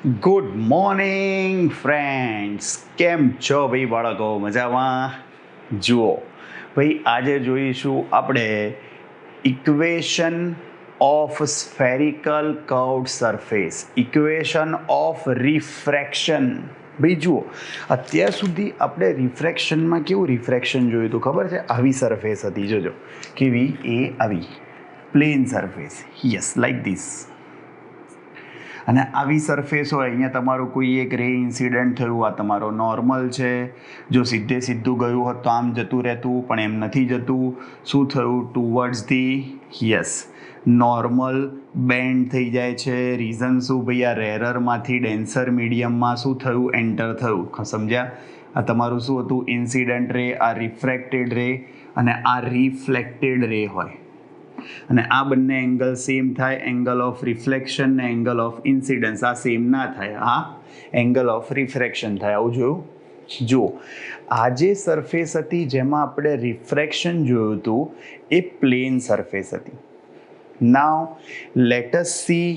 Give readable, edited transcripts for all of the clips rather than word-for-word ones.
Good morning friends, કેમ છો ભાઈ બાળકો? મજામાં? જુઓ ભાઈ, આજે જોઈશું આપણે equation of spherical curved surface, equation of refraction. ભાઈ જુઓ, અત્યાર સુધી આપણે રિફ્રેક્શનમાં કેવું રિફ્રેક્શન જોયું હતું ખબર છે? આવી સરફેસ હતી, જોજો કેવી, એ આવી plane surface, yes, like this. અને આવી સરફેસ હોય, અહીંયા તમારું કોઈ એક રે ઇન્સિડન્ટ થયું, આ તમારો નોર્મલ છે. જો સીધે સીધું ગયું હોત તો આમ જતું રહેતું, પણ એમ નથી જતું. શું થયું? Towards the, yes, normal band થઈ જાય છે. રીઝન શું ભાઈ? આ રેરરમાંથી ડેન્સર મીડિયમમાં શું થયું? એન્ટર થયું. સમજ્યા? આ તમારું શું હતું? ઇન્સિડન્ટ રે, આ રિફ્રેક્ટેડ રે, અને આ રિફ્લેક્ટેડ રે હોય. અને આ બંને એંગલ સેમ થાય, એંગલ ઓફ રિફ્લેક્શન ને એંગલ ઓફ ઇન્સિડન્સ. આ સેમ ના થાય, આ એંગલ ઓફ રિફ્રેક્શન થાય. આવું જોયું? જુઓ, આ જે સરફેસ હતી જેમાં આપણે રિફ્રેક્શન જોયું હતું, એ પ્લેન સરફેસ હતી. Now let us see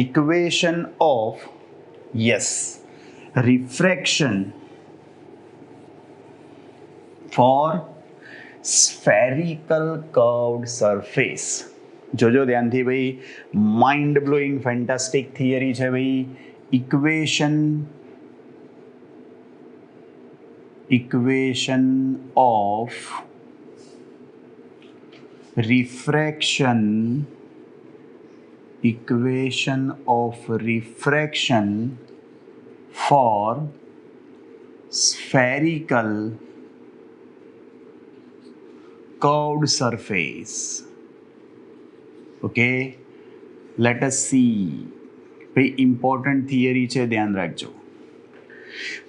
equation of, yes, refraction for spherical curved surface. જોજો ધ્યાનથી ભાઈ, માઇન્ડ બ્લોઈંગ ફેન્ટાસ્ટિક થિયરી છે ભાઈ. Equation of refraction, equation of refraction for spherical curved surface. Okay, let us see. ભાઈ important theory છે, ધ્યાન રાખજો.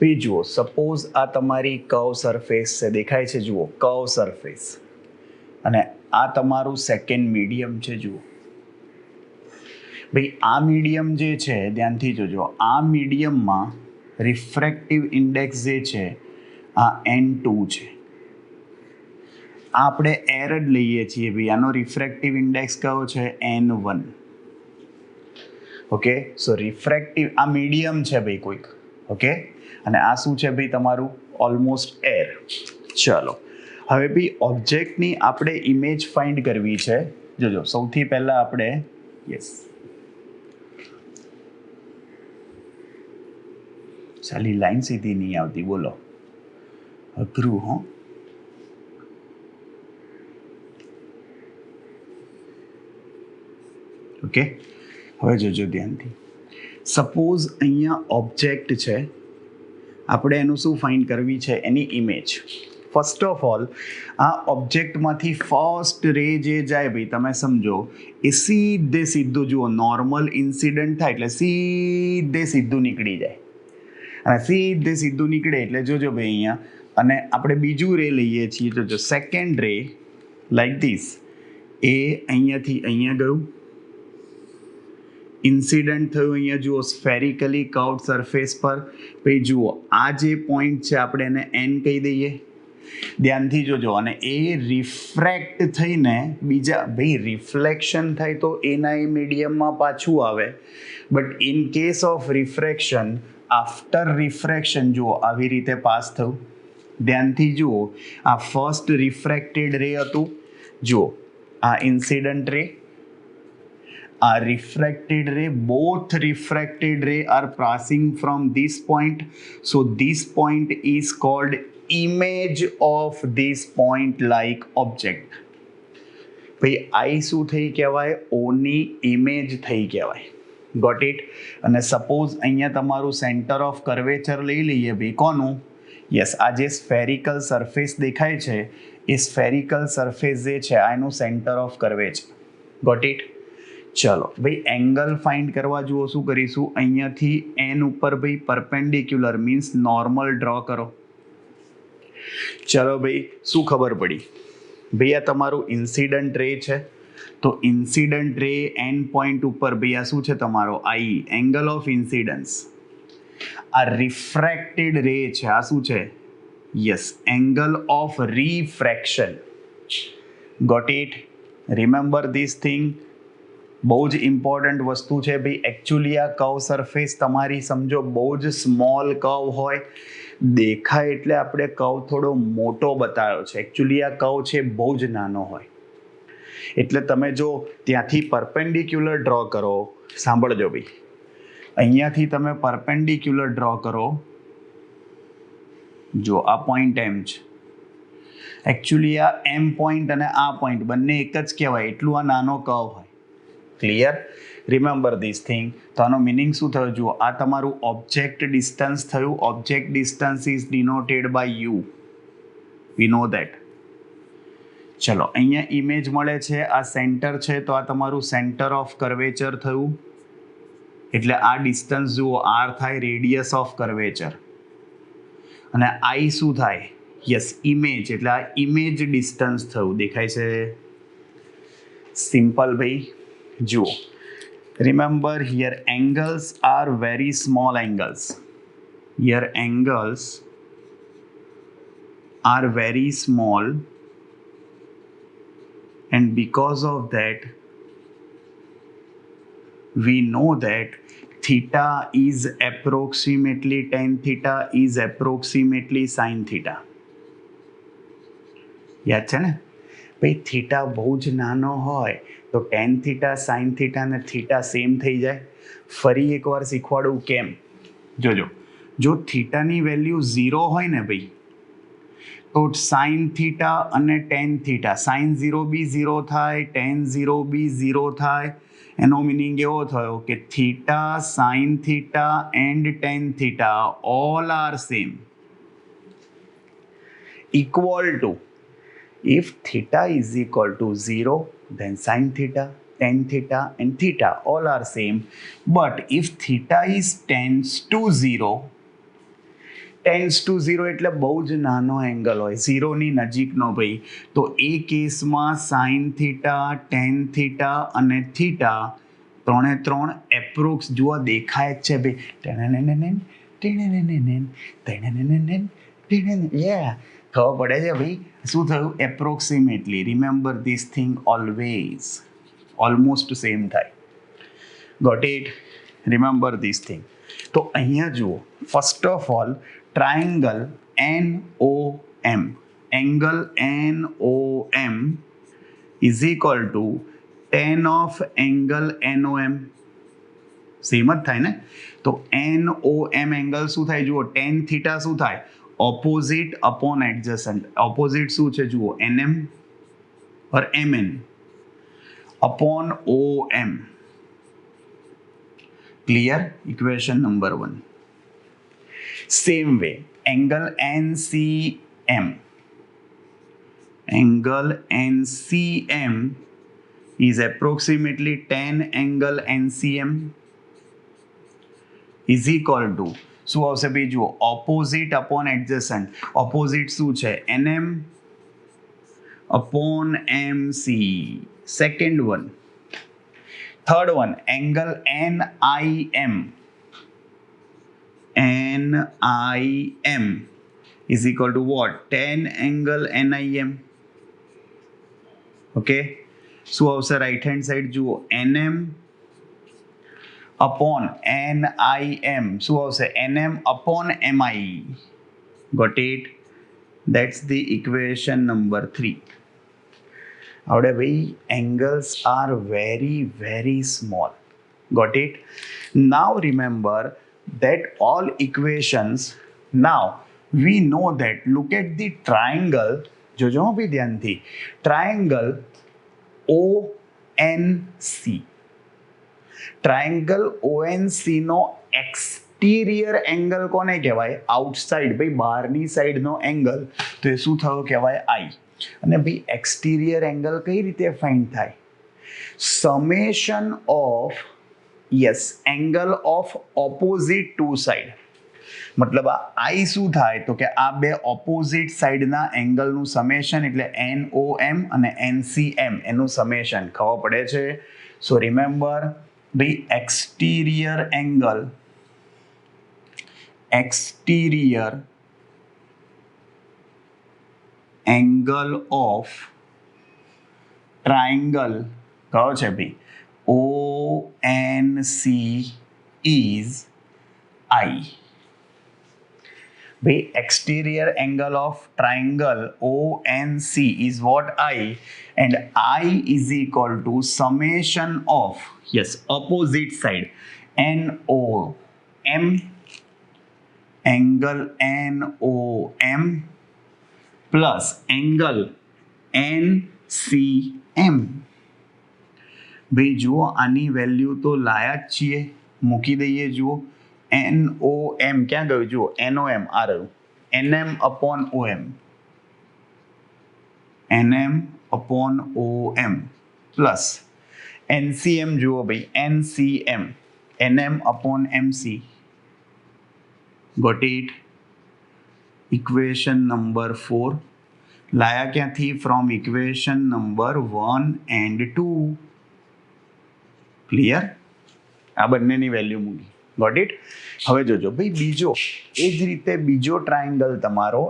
ભાઈ જુઓ, સપોઝ આ તમારી કર્વ સરફેસ છે, દેખાય છે? જુઓ, કર્વ સરફેસ, અને આ તમારું સેકન્ડ મીડિયમ છે. જુઓ ભાઈ, આ મીડિયમ જે છે, ધ્યાનથી જોજો, આ મીડિયમમાં રિફ્રેક્ટિવ ઇન્ડેક્સ જે છે આ N2 છે. આપણે એર જ લઈએ છીએ ભાઈ, આનો રિફ્રેક્ટિવ ઇન્ડેક્સ કયો છે? N1. ઓકે, સો રિફ્રેક્ટિવ, આ મીડિયમ છે ભાઈ કોઈક, ઓકે, અને આ શું છે ભાઈ? તમારું ઓલમોસ્ટ એર. ચલો, હવે ભાઈ ઓબ્જેક્ટની આપણે ઇમેજ ફાઇન્ડ કરવી છે. જોજો, સૌથી પહેલા આપણે, યસ, ચાલી લાઈન સીધી નહીં આવતી, બોલો, અઘરું હો. ઓકે, હવે જોજો ધ્યાનથી. સપોઝ અહીંયા ઓબ્જેક્ટ છે, આપણે એનું શું ફાઇન્ડ કરવી છે? એની ઇમેજ. ફર્સ્ટ ઓફ ઓલ, આ ઓબ્જેક્ટમાંથી ફર્સ્ટ રે જે જાય ભાઈ, તમે સમજો, એ સીધું, જુઓ, નોર્મલ ઇન્સિડન્ટ થાય એટલે સીધું નીકળી જાય. અને સીધું નીકળે એટલે જોજો ભાઈ અહીંયા, અને આપણે બીજું રે લઈએ છીએ. જોજો, સેકન્ડ રે લાઈક ધીસ, એ અહીંયાથી અહીંયા ગયું, ઇન્સિડન્ટ થયું અહીંયા. જુઓ, સ્ફેરિકલી કર્વ્ડ સરફેસ પર. ભાઈ જુઓ, આ જે પોઈન્ટ છે આપણે એને N કહી દઈએ. ધ્યાનથી જોજો, અને એ રિફ્રેક્ટ થઈને બીજા, ભાઈ રિફ્લેક્શન થાય તો એના એ મીડિયમમાં પાછું આવે. But in case of refraction, after refraction, જુઓ આવી રીતે પાસ થયું. ધ્યાનથી જુઓ, આ ફર્સ્ટ રિફ્રેક્ટેડ રે હતું. જુઓ, આ ઇન્સિડન્ટ રે, આ refracted ray, both refracted ray are passing from this point, so this point is called image of this point like object. ભાઈ આઈ શું થઈ કહેવાય? ઓની ઇમેજ થઈ કહેવાય. Got it? અને સપોઝ અહીંયા તમારું સેન્ટર ઓફ કર્વેચર લઈ લઈએ ભાઈ, કોનું? યસ, આ જે સ્ફેરિકલ સરફેસ દેખાય છે, એ સ્ફેરિકલ સરફેસ જે છે આ એનું centre of curvature. Got it? ચલો ભાઈ, એંગલ ફાઇન્ડ કરવા જુઓ, શું કરીશું? અહીંયાથી N ઉપર ભાઈ પરપેન્ડિક્યુલર મીન્સ નોર્મલ ડ્રો કરો. ચલો ભાઈ, શું ખબર પડી? ભાઈ આ તમારું ઇન્સિડન્ટ રે છે, તો ઇન્સિડન્ટ રે N પોઈન્ટ ઉપર ભાઈ આ શું છે તમારો? I, angle of incidence. આ રિફ્રેક્ટેડ રે છે, આ શું છે? Yes, angle of refraction. Got it? Remember this thing. બહુ જ ઇમ્પોર્ટન્ટ વસ્તુ છે ભાઈ. એકચ્યુઅલી આ કર્વ સરફેસ તમારી સમજો બહુ જ સ્મોલ કર્વ હોય, દેખાય એટલે આપણે કર્વ થોડો મોટો બતાવ્યો છે. એકચ્યુઅલી આ કર્વ છે બહુ જ નાનો હોય. એટલે તમે જો ત્યાંથી પરપેન્ડિક્યુલર ડ્રો કરો, સાંભળજો ભાઈ, અહીંયાથી તમે પરપેન્ડિક્યુલર ડ્રો કરો, જો આ પોઈન્ટ એમ છે. એકચ્યુઅલી આ એમ પોઈન્ટ અને આ પોઈન્ટ બંને એક જ કહેવાય, એટલું આ નાનો કર્વ હોય. ક્લિયર? Remember this thing. તો આનો મિનિંગ શું થયો જુઓ, આ તમારું ઓબ્જેક્ટ ડિસ્ટન્સ થયું. Object distance is denoted by u, we know that. ચલો, અહીંયા ઇમેજ મળે છે, આ સેન્ટર છે, તો આ તમારું સેન્ટર ઓફ કર્વેચર થયું. એટલે આ ડિસ્ટન્સ જુઓ આર થાય, રેડિયસ ઓફ કર્વેચર. અને આઈ શું થાય? Yes, image. એટલે આ ઇમેજ ડિસ્ટન્સ થયું. દેખાય છે? સિમ્પલ ભાઈ. જુઓ, remember here angles are very small angles. Here angles are very small, and because of that we know that theta is approximately tan theta is approximately sin theta. યાદ છે ને ભાઈ? Theta બહુ જ નાનો હોય તો ટેન થીટા, સાઇન થીટા અને થીટા સેમ થઈ જાય. ફરી એકવાર શીખવાડું કેમ, જોજો. જો થીટાની વેલ્યુ 0 હોય ને ભાઈ, તો સાઇન થીટા અને ટેન થીટા, સાઇન 0 બી 0 થાય, ટેન 0 બી 0 થાય. એનો મિનિંગ એવો થયો કે theta, sine theta and tan theta all are same. Equal to, if theta is equal to 0, then sin theta, tan theta and theta all are same. But if theta is tends to 0, tense two 0 એટલે બહુ જ નાનો angle હોય, 0ની નજીકનો ભાઈ, તો એ કેસમાં sine theta, ten theta અને થીટા ત્રણે ત્રણ એપ્રોક્સ, જુઓ દેખાય જ છે ભાઈ. ખબર પડે છે ભાઈ શું થયું? Approximately. Remember this thing always. Almost same થાય. Got it? Remember this thing. તો અહીંયા જુઓ, first of all triangle NOM, angle NOM is equal to tan of angle NOM. Same જ થાય ને? તો NOM એંગલ શું થાય જુઓ, tan થીટા શું થાય? Opposite upon એડજસન્ટ. ઓપોઝિટ શું છે જુઓ, NM और MN upon OM. Clear? Equation number 1. Same way angle NCM, angle NCM is approximately tan angle NCM is equal to શું આવશે ભાઈ જુઓ, ઓપોઝિટ અપોન એડજસન્ટ. ઓપોઝિટ શું છે? NM upon MC. Second one. Third one, angle NIM. NIM is equal to what? Tan angle NIM. Okay. શું આવશે right hand side જુઓ, NM upon NIM. શું આવશે? NM upon MI. Got it? That's the equation number 3. આવડે ભાઈ, angles are very very small. Got it? Now remember that all equations, now we know that, look at the triangle. જોજો ભાઈ ધ્યાનથી, triangle ONC. Triangle ONC નો exterior angle કોને કહેવાય? Outside, ભાઈ બહારની સાઈડનો angle, તો એ શું થયો કહેવાય? I. અને ભાઈ એક્સટીરિયર એંગલ કઈ રીતે ફાઇન્ડ થાય? Summation of, yes, angle of opposite to side. મતલબ આ I શું થાય તો કે આ બે ઓપોઝિટ સાઈડના એંગલનું સમેશન, એટલે NOM અને NCM એનું સમેશન. ખબર પડે છે? સો રિમેમ્બર ભાઈ, એક્સટીરિયર એંગલ ઓફ ટ્રાયંગલ કયો છે ભાઈ? ONC is I. भाई exterior angle of triangle ONC is what I, and I is equal to summation of, yes, opposite side NOM, angle NOM plus angle NCM. ભાઈ જુઓ આની value તો લાયા જ છીએ, મૂકી દઈએ. જુઓ NOM ક્યાં ગયું? જુઓ NOM આ રહ્યું, NM upon OM, NM upon OM plus NCM. જુઓ ભાઈ NCM, NM upon MC. Got it? Equation number 4 લાયા ક્યાંથી? From equation number 1 and 2. Clear? આ બંનેની વેલ્યુ મૂકી. Got it? હવે જોજો ભાઈ બીજો, એ જ રીતે બીજો ટ્રાયંગલ તમારો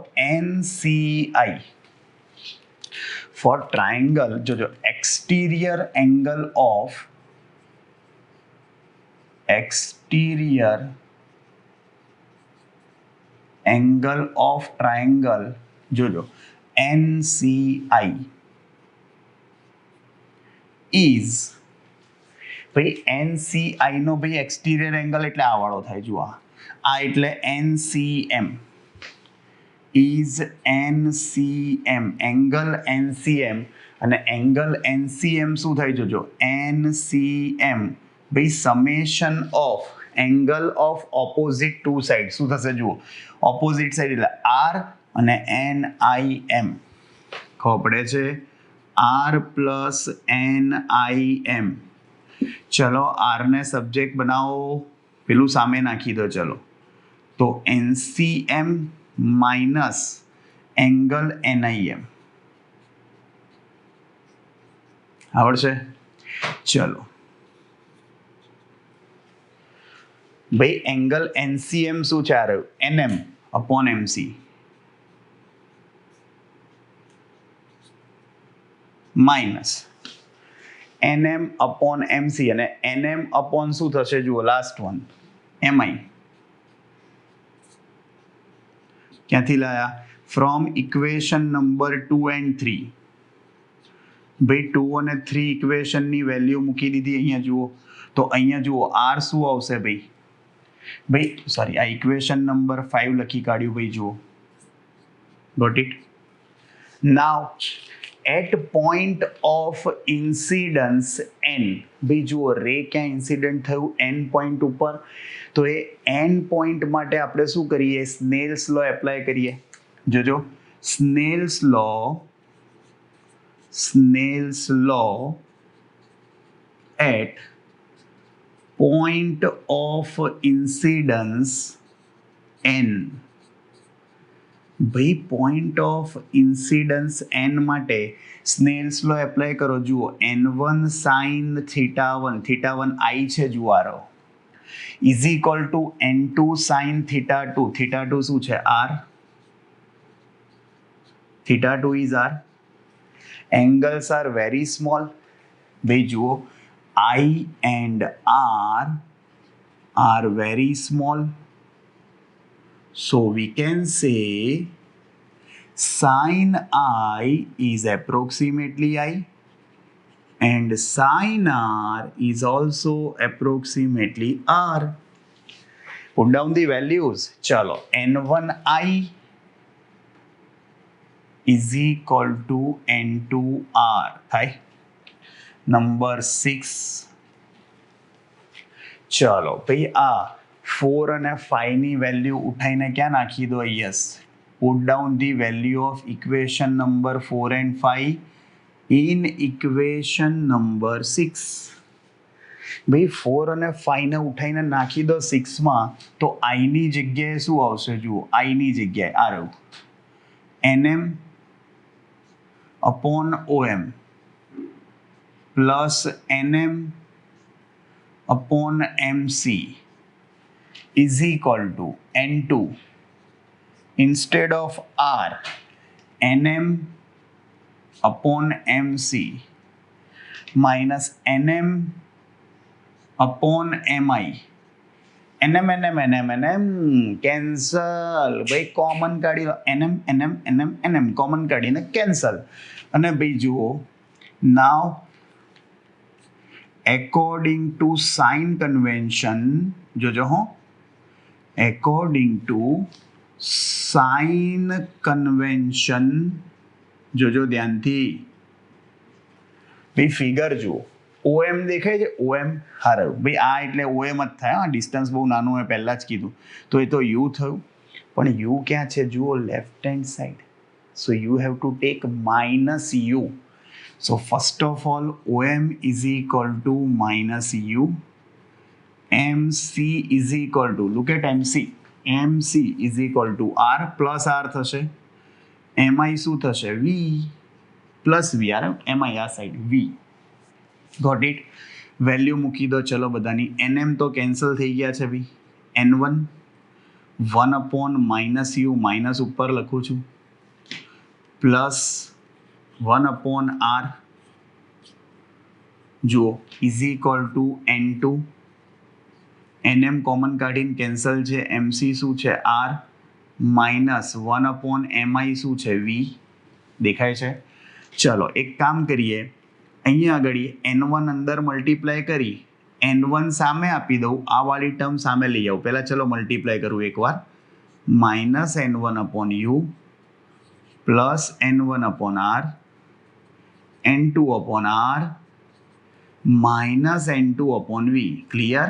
NCI. ફોર ટ્રાયંગલ જોજો, એક્સટીરિયર એંગલ ઓફ ટ્રાયંગલ, જોજો NCI is, ભાઈ NCI નો ભાઈ એક્સટીરિયર એંગલ એટલે આ વાળો થાય. જુઓ આ એટલે NCM is NCM, angle NCM, અને એંગલ NCM શું થાય? જોજો NCM ભાઈ summation of angle of opposite to side શું થશે? જુઓ ઓપોઝિટ સાઈડ એટલે R અને NIM. ખબર પડે છે? R plus NIM. ચલો આર ને સબ્જેક્ટ બનાવો, પેલું સામે નાખી દો. ચલો તો NCM માઇનસ એંગલ NIM આવડશે? ચલો ભાઈ એંગલ NCM શું છે? આ રહ્યું NM upon MC minus NM upon MC, અને NM upon શું થશે? જુઓ લાસ્ટ વન MI. ક્યાંથી લાયા? From equation number 2 and 3. ભાઈ 2 અને 3 ઇક્વેશનની વેલ્યુ મૂકી દીધી અહીંયા. જુઓ તો અહીંયા જુઓ R શું આવશે? ભાઈ સોરી, આ ઇક્વેશન નંબર 5 લખી કાઢ્યું. ભાઈ જુઓ, got it? Now at point of incidence N, ભાઈ જુઓ રે ક્યાં ઇન્સિડન્ટ થયું? N પોઈન્ટ ઉપર. તો એ N પોઈન્ટ માટે આપણે શું કરીએ? સ્નેલ્સ લો એપ્લાય કરીએ. જોજો Snell's law at point of incidence N. ભાઈ પોઈન્ટ ઓફ ઇન્સિડન્સ N માટે સ્નેલ્સ લો એપ્લાય કરો. જુઓ N1 sin θ1, θ1 I છે જુવારો, is equal to N2 sin θ2, θ2 શું છે? R. θ2 is R. Angles are very small. ભાઈ જુઓ I and R are very small. So we can say sin I is approximately I and sin R is also approximately R. Put down the values. Chalo, N1I is equal to N2R. થાય number 6. ચલો ભાઈ આ 4 અને 5 ની value ઉઠાઈને ક્યાં નાખી દો? Yes, put down the value of equation number 4 and 5 in equation number 6. ભાઈ 4 અને 5 ને ઉઠાઈને નાખી દો 6 માં, તો I ની જગ્યાએ શું આવશે? જુઓ I ની જગ્યાએ આ રહ્યું NM upon OM plus NM upon MC is equal to N2. Instead of R, NM upon MC minus NM upon M I NM NM NM NM cancel ભાઈ કોમન કાઢી લો NM NM NM NM common કાઢીને cancel અને ભાઈ જુઓ now according to sign convention જોજો હો according to sign convention જોજો ધ્યાનથી ભાઈ ફિગર જુઓ ઓએમ દેખાય છે ઓએમ હારું ભાઈ આ એટલે ઓએમ જ થાય હા ડિસ્ટન્સ બહુ નાનું હોય પહેલાં જ કીધું તો એ તો યુ થયું પણ યુ ક્યાં છે જુઓ left hand side so you have to take minus u so first of all OM is equal to minus u MC is equal to look at MC is equal to R plus R થશે MI શું થશે v plus v R MI આ side v got it value મૂકી દો ચલો બધાની NM તો cancel થઈ ગયા છે ભાઈ N1 1 upon minus you minus ઉપર લખું છું પ્લસ 1 અપોન આર જુઓ is equal to N2 NM common કાઢીને કેન્સલ છે એમસી શું છે આર માઇનસ 1 અપોન એમઆઈ શું છે વી દેખાય છે ચલો એક કામ કરીએ અહીંયા આગળ N1 અંદર મલ્ટીપ્લાય કરી N1 સામે આપી દઉં આ વાળી ટર્મ સામે લઈ આવું પહેલાં ચલો મલ્ટીપ્લાય કરું એકવાર minus N1 upon you plus N1 upon R N2 upon R minus N2 upon V clear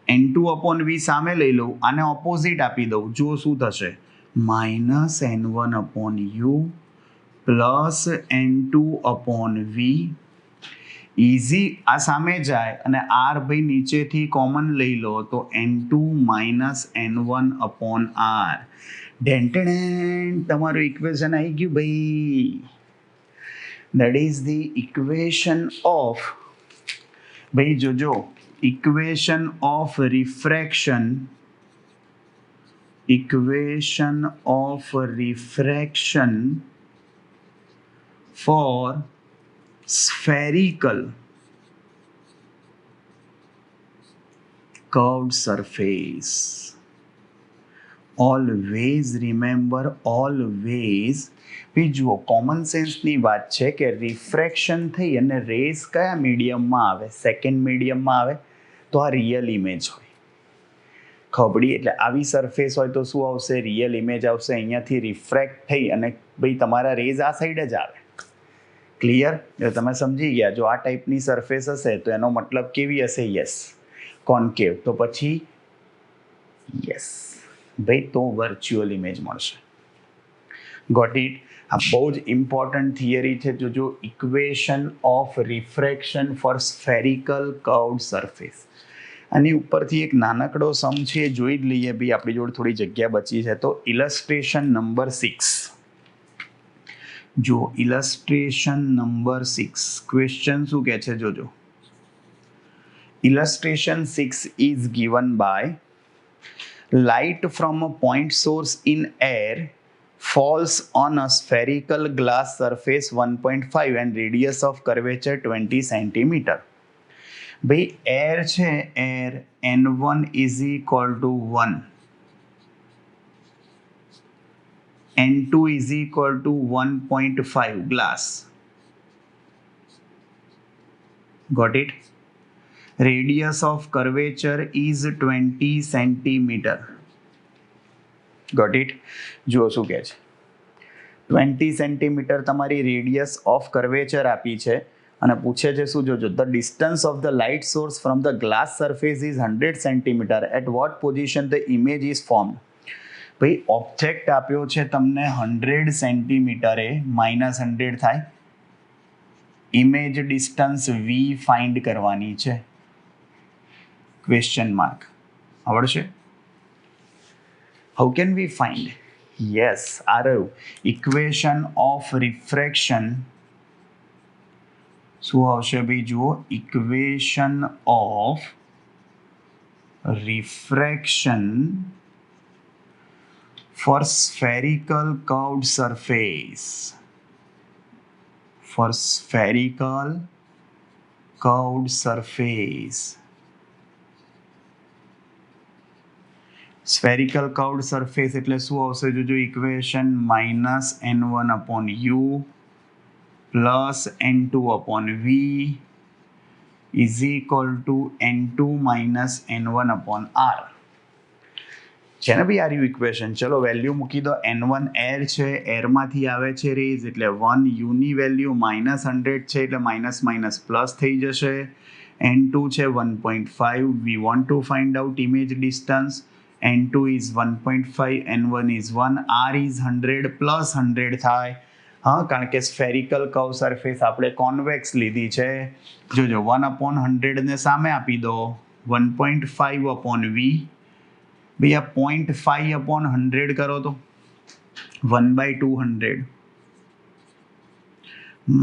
N2 upon V સામે લઈ લઉં આને ઓપોઝિટ આપી દઉં જુઓ શું થશે minus N1 upon you plus N2 upon v easy આ સામે જાય અને આર ભાઈ નીચેથી કોમન લઈ લો તો N2 minus N1 upon R ડેન્ટેડેન તમારું ઇક્વેશન આવી ગયું ભાઈ that is the equation of ભાઈ જોજો equation of refraction for spherical curved surface. Always remember, always ભાઈ જુઓ કોમન સેન્સની વાત છે કે રિફ્રેક્શન થઈ અને રેઝ કયા મીડિયમમાં આવે સેકન્ડ મીડિયમમાં આવે તો આ રિયલ ઇમેજ હોય ખબડી એટલે આવી સરફેસ હોય તો શું આવશે રિયલ ઇમેજ આવશે અહીંયાથી રિફ્રેક્ટ થઈ અને ભાઈ તમારા રેઝ આ સાઈડ જ આવે ક્લિયર એટલે તમે સમજી ગયા જો આ ટાઈપની સરફેસ હશે તો એનો મતલબ કેવી હશે યસ કોન્કેવ તો પછી યસ ભાઈ તો વર્ચ્યુઅલ ઇમેજ મળશે ગોટ ઇટ આ બહુ જ ઇમ્પોર્ટન્ટ થિયરી છે જો equation of refraction for spherical curved surface આની ઉપરથી એક નાનકડો સમ છે એ જોઈ જ લઈએ ભાઈ આપણી જોડે થોડી જગ્યા બચી છે તો ઇલસ્ટ્રેશન નંબર 6 જો ઇલસ્ટ્રેશન નંબર 6 ક્વેશ્ચન શું કહે છે જોજો illustration 6 is given by light from a point source in air falls on a spherical glass surface 1.5 and radius of curvature 20 centimeter ભાઈ એર છે air N1 is equal to 1 N2 is equal to 1.5 glass. Got it? Radius of curvature is 20 centimeter. Got it? જુઓ શું કહે છે 20 centimetre તમારી radius of curvature આપી છે અને પૂછે છે શું જોજો the distance of the light source from the glass surface is 100 centimetre at what position the image is formed ભાઈ ઓબ્જેક્ટ આપ્યો છે તમને 100 સેન્ટીમીટરે -100 થાય ઇમેજ ડિસ્ટન્સ વી ફાઇન્ડ કરવાની છે ક્વેશ્ચન માર્ક આવડશે how can we find yes આ રહ્યું ઇક્વેશન ઓફ રિફ્રેક્શન શું આવશે ભાઈ જુઓ equation of refraction for spherical curved surface spherical curved surface એટલે શું આવશે જોજો equation -n1/u plus n2 upon v is equal to n2 minus n1 upon r છે ને ભાઈ આ રહ્યું ઇક્વેશન. ચલો વેલ્યુ મૂકી દો. n1 એર છે, એરમાંથી આવે છે રેઝ એટલે 1 યુની વેલ્યુ -100 છે એટલે માઇનસ માઇનસ પ્લસ થઈ જશે. n2 છે 1.5. We want to find out image distance. n2 is 1.5, n1 is 1, r is 100 plus 100 થાય. હા, કારણ કે સ્ફેરિકલ કર્વ સરફેસ આપણે કોન્વેક્સ લીધી છે. જોજો 1/100 ને સામે આપી દો 1.5 upon v. ભાઈ આ 0.5 upon 100 કરો તો 1/200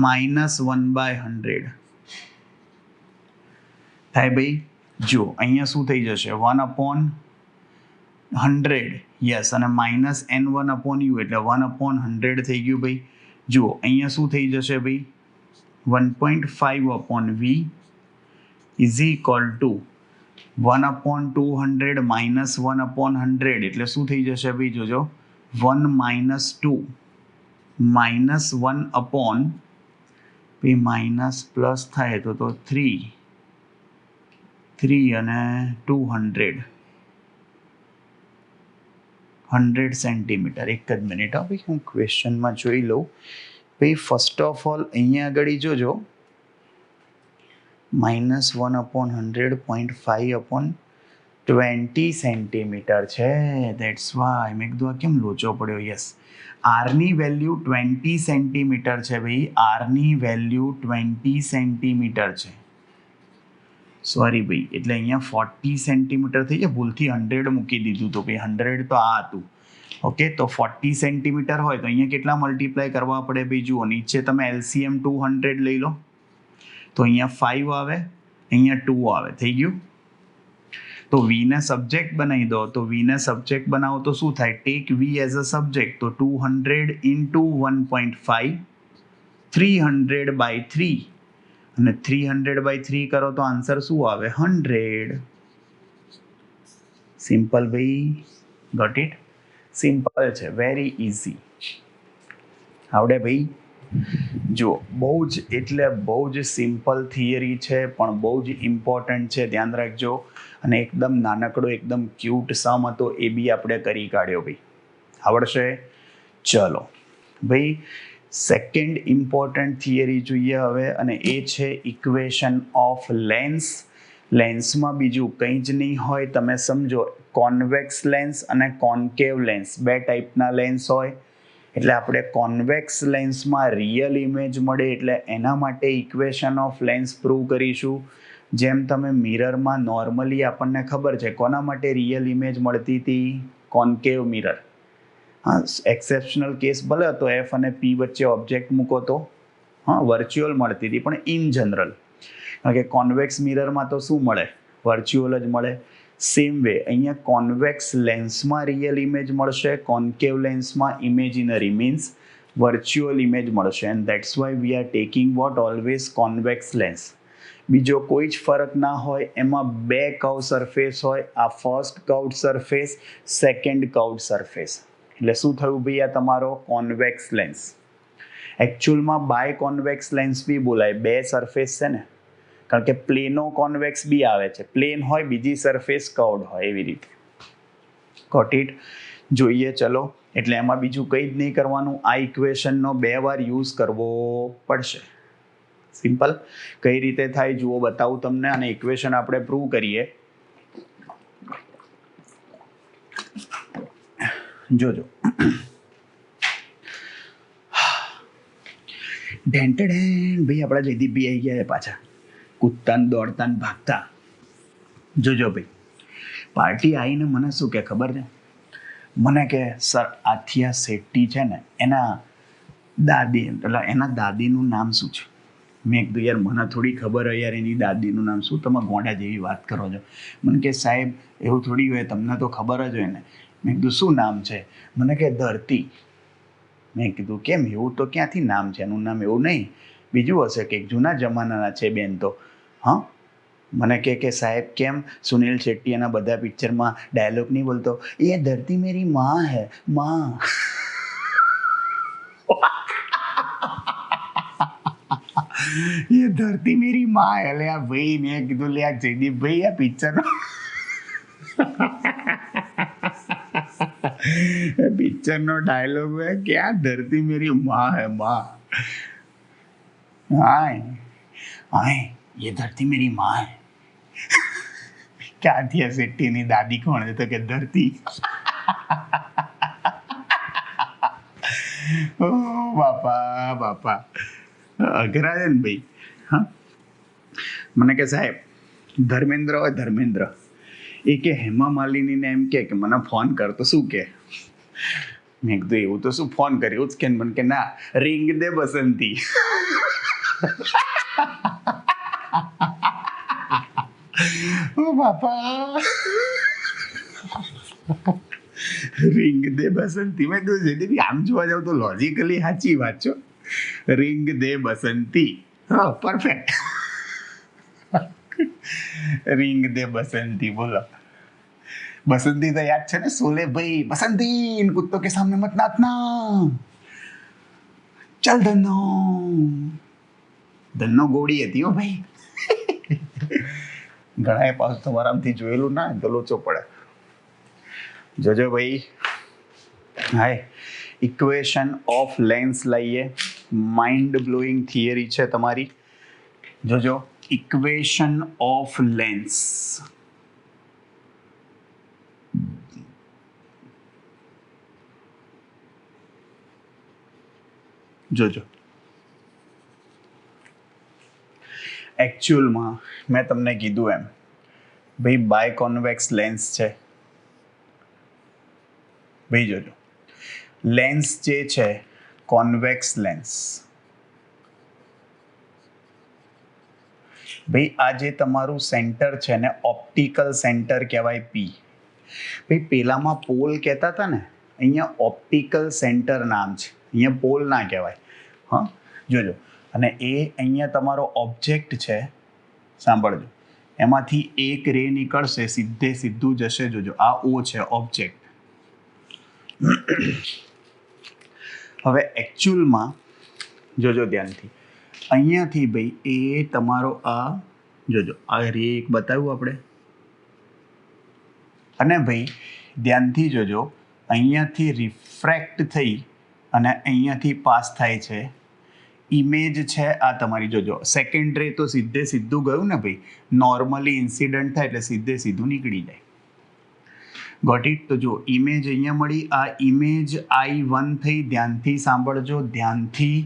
minus 1/100 થાય. ભાઈ જો અહીંયા શું થઈ જશે 1/100 યસ અને માઇનસ n1 upon u એટલે 1/100 થઈ ગયું. ભાઈ જુઓ અહીંયા શું થઈ જશે ભાઈ 1.5 upon v is equal to 1/200 minus 1/100 એટલે શું થઈ જશે ભાઈ જોજો 1 minus 2 minus 1 upon ભાઈ માઇનસ પ્લસ થાય તો 3 અને 200 100 સેન્ટીમીટર. એક જ મિનિટ હા ભાઈ હું ક્વેશ્ચનમાં જોઈ લઉં. ભાઈ ફર્સ્ટ ઓફ ઓલ અહીંયા આગળ જોજો -1/100 0.5/20 સેન્ટીમીટર છે. દેટ્સ વાય મેં કીધું આ કેમ લોચો પડ્યો. યસ આરની વેલ્યુ 20 સેન્ટીમીટર છે ભાઈ. આરની વેલ્યુ 20 સેન્ટીમીટર છે. સોરી ભાઈ એટલે અહીંયા 40 સેન્ટીમીટર થઈ જાય. ભૂલથી 100 મૂકી દીધું તો ભાઈ 100 તો આ હતું. ઓકે તો 40 સેન્ટીમીટર હોય તો અહીંયા કેટલા મલ્ટીપ્લાય કરવા પડે ભાઈ જુઓ નીચે તમે LCM 200 લઈ લો તો અહીંયા 5 આવે અહીંયા 2 આવે થઈ ગયું. તો v ને સબ્જેક્ટ બનાવી દો તો v ને સબ્જેક્ટ બનાવો તો શું થાય take v as a subject તો 200 into 1.5 300/3 અને 300/3 કરો તો આન્સર શું આવે 100. સિમ્પલ ભાઈ ગોટ ઇટ. સિમ્પલ છે વેરી ઇઝી આવડે ભાઈ. જુઓ બહુ જ એટલે બહુ જ સિમ્પલ થિયરી છે પણ બહુ જ ઇમ્પોર્ટન્ટ છે. ધ્યાન રાખજો. અને એકદમ નાનકડો એકદમ ક્યુટ સમ હતો એ બી આપણે કરી કાઢ્યો ભાઈ. આવડશે. ચલો ભાઈ સેકન્ડ ઇમ્પોર્ટન્ટ થિયરી જોઈએ હવે અને એ છે ઇક્વેશન ઓફ લેન્સ. લેન્સમાં બીજું કંઈ જ નહીં હોય તમે સમજો કોન્વેક્સ લેન્સ અને કોન્કેવ લેન્સ બે ટાઈપના લેન્સ હોય. એટલે આપણે કોન્વેક્સ લેન્સમાં રિયલ ઇમેજ મળે એટલે એના માટે ઇક્વેશન ઓફ લેન્સ પ્રૂવ કરીશું. જેમ તમે મિરરમાં નોર્મલી આપણને ખબર છે કોના માટે રિયલ ઇમેજ મળતી હતી કોન્કેવ મિરર. હા એક્સેપ્શનલ કેસ ભલે હતો એફ અને પી વચ્ચે ઓબ્જેક્ટ મૂકો તો હા વર્ચ્યુઅલ મળતી હતી પણ ઇન જનરલ કારણ કે કોન્વેક્સ મિરરમાં તો શું મળે વર્ચ્યુઅલ જ મળે. સેમ વે અહીંયા કોન્વેક્સ લેન્સમાં રિયલ ઇમેજ મળશે કોન્કેવ લેન્સમાં ઇમેજિનરી મીન્સ વર્ચ્યુઅલ ઇમેજ મળશે and that's why we are taking what always convex lens. બીજો કોઈ જ ફરક ના હોય એમાં બે કર્વ સરફેસ હોય. આ first curved surface second curved surface એટલે શું થયું ભાઈ આ તમારો કોન્વેક્સ લેન્સ. એકચ્યુઅલમાં બાય કોન્વેક્સ લેન્સ બી બોલાય બે સરફેસ છે ને કારણ કે પ્લેનો કોન્વેક્સ બી આવે છે. પ્લેન હોય બીજી સરફેસ કર્વડ હોય એવી રીતે. Got it. જોઈએ ચલો એટલે એમાં બીજું કંઈ જ નહીં કરવાનું આ ઇક્વેશનનો 2 વાર યુઝ કરવો પડશે. સિમ્પલ. કઈ રીતે થાય જુઓ બતાવું તમને અને ઇક્વેશન આપણે પ્રૂવ કરીએ. જોજો ભાઈ આપણા જયદીપભાઈ આવી ગયા પાછા કૂદતા દોડતા ભાગતા. જોજો ભાઈ પાર્ટી આવીને મને શું કે ખબર છે મને કે સર આથિયા શેટ્ટી છે ને એના દાદી એટલે એના દાદીનું નામ શું છે. મેં કીધું યાર મને થોડી ખબર હોય યાર એની દાદીનું નામ શું તમે ગોંડા જેવી વાત કરો છો. મને કે સાહેબ એવું થોડી હોય તમને તો ખબર જ હોય ને. મેં કીધું શું નામ છે મને કે ધરતી. મેં કીધું કેમ એવું તો ક્યાંથી નામ છે એનું નામ એવું નહીં બીજું હશે કે જૂના જમાનાના છે બેન તો. હા મને કે સાહેબ કેમ સુનિલ શેટ્ટી એના બધા પિક્ચરમાં ડાયલોગ નહીં બોલતો, એ ધરતી મેરી માં હે માં. એ ધરતી મેરી માં હે. લે આ ભાઈ મેં કીધું લે આ જયદીપ ભાઈ આ પિક્ચરનો પિક્ચરનો ડાયલોગ હે કે આ ધરતી મેરી માં હે માં. હાય હાય ये धरती मेरी माँ है. ક્યાંથી આ શેટ્ટીની દાદી કોણ છે? તો કે ધરતી. ઓ બાપા બાપા અઘરા છે ને ભાઈ. હા મને કે સાહેબ ધર્મેન્દ્ર હોય ધર્મેન્દ્ર એ કે હેમા માલિનીને એમ કે મને ફોન કર તો શું કે? મેં કીધું એવું તો શું ફોન કર્યું જ કે મને કે ના રિંગ દે બસંતી. ઓ બાપા રિંગ દે બસંતી. મેં કીધું જેથી આમ જોવા જાવ તો લોજિકલી સાચી વાત છો. રિંગ દે બસંતી. હા પરફેક્ટ. રિંગ દે બસંતી. બોલો બસંતી તો યાદ છે ને સોલે ભાઈ બસંતી इन कुत्तों के सामने मत नाचना चल धन्नो. ધન્નો ગોળી હતી હો ભાઈ. ઘણા પાસ તો આરામથી જોયેલું ના તો લોચો પડે. જોજો ભાઈ. હાય ઇક્વેશન ઓફ લેન્સ લઈએ. માઇન્ડ બ્લોઈંગ થિયરી છે તમારી. જોજો ઇક્વેશન ઓફ લેન્સ. જોજો એકચ્યુઅલમાં મેં તમને કીધું એમ ભાઈ બાય કોન્વેક્સ લેન્સ છે ભાઈ. જોજો લેન્સ જે છે કોન્વેક્સ લેન્સ ભાઈ આ જે તમારું સેન્ટર છે ને ઓપ્ટિકલ સેન્ટર કહેવાય પી. ભાઈ પેલામાં પોલ કહેતા હતા ને, અહીંયા ઓપ્ટિકલ સેન્ટર નામ છે, અહીંયા પોલ ના કહેવાય. હા જોજો અને એ અહીંયા તમારો ઓબ્જેક્ટ છે. સાંભળજો એમાંથી એક રે નીકળશે સીધું જશે. જોજો આ ઓ છે ઓબ્જેક્ટ. હવે એકચ્યુઅલમાં જોજો ધ્યાનથી અહીંયાથી ભાઈ એ તમારો આ જોજો આ રે એક બતાવ્યું આપણે. અને ભાઈ ધ્યાનથી જોજો અહીંયાથી રિફ્રેક્ટ થઈ અને અહીંયાથી પાસ થાય છે. ઇમેજ છે આ તમારી. જોજો સેકન્ડ રે તો સીધું ગયું ને ભાઈ. નોર્મલી ઇન્સિડન્ટ થાય એટલે સીધું નીકળી જાય. Got it. તો જો ઇમેજ અહીંયા મળી. આ ઇમેજ I1 થઈ. ધ્યાનથી સાંભળજો ધ્યાનથી.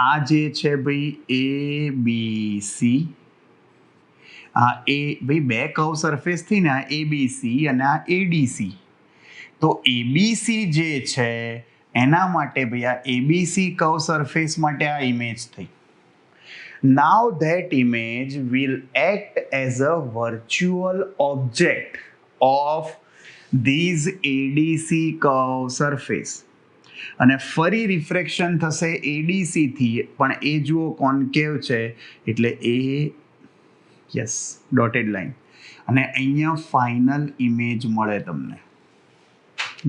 આ જે છે ભાઈ ABC. આ એ ભાઈ બે કર્વ સરફેસ થી ને આ ABC અને આ ADC. તો ABC જે છે એના માટે ભાઈ આ ABC કર્વ સરફેસ માટે આ ઇમેજ થઈ. Now that image will act as a virtual object of these ADC curve surface. અને ફરી રિફ્રેક્શન થશે ADC થી, પણ એ જુઓ કોન્કેવ છે એટલે એ યસ ડોટેડ લાઈન. અને અહીંયા ફાઇનલ ઇમેજ મળે તમને.